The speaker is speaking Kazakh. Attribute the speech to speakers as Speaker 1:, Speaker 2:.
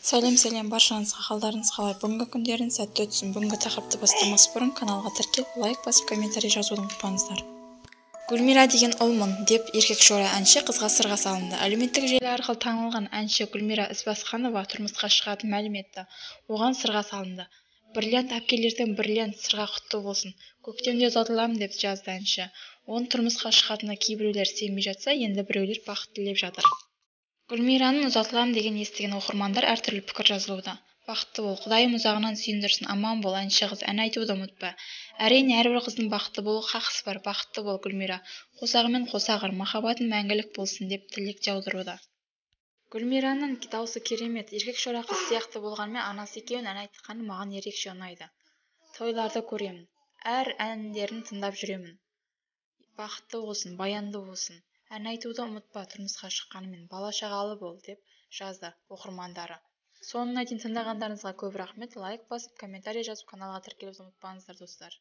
Speaker 1: Сәлем баршаңызға, қалдарыңыз қалай? Бүгінгі күндерің сәтті өтсін. Бүгінгі тақырыпты бастамас бұрын каналға тіркеліп, лайк басып, комментарий жазуды ұмытпаңыздар. Гүлмира деген ұлмын деп еркек шора әнші қызға сырға салынды. Әлеуметтік желі арқылы танылған әнші Гүлмира Ізбасқанова тұрмысқа шығатынын мәлім етті. Оған сырға салынды. Бриллиант әпкелерден бриллиант сырға құтты болсын. Көктемде ұзатыламын деп жазды әнші. Оның тұрмысқа шығатынына кейбіреулер сенбей жатса, енді біреулер бақыт тілеп жатыр. Гүлмираның ұзатылам деген естіген оқырмандар әртүрлі пікір жазылуда. Бақытты бол, Құдайым ұзағынан сүйіндірсін, аман бол, әнші қыз, ән айтуды ұмытпа. Әрине, әрбір қыздың бақытты болу хақысы бар. Бақытты бол, Гүлмира. Қосағымен қосағыр, махаббатың мәңгілік болсын деп тілек жаудыруда. Гүлмираның дауысы керемет, еркек шора қыз сияқты болғанмен, анасы екеуін ән айтқаны маған ерекше ұнайды. Тойларды көремін, әр әндерін тыңдап жүремін. Бақытты болсын, баянды болсын. Ән айтуды ұмытпа, тұрмысқа шыққанымен бала шағалы бол деп жазды оқырмандары. Соңына дейін тыңдағандарыңызға көп рахмет. Лайк басып, комментарий жазып, каналға тіркелуді ұмытпаңыздар, достар.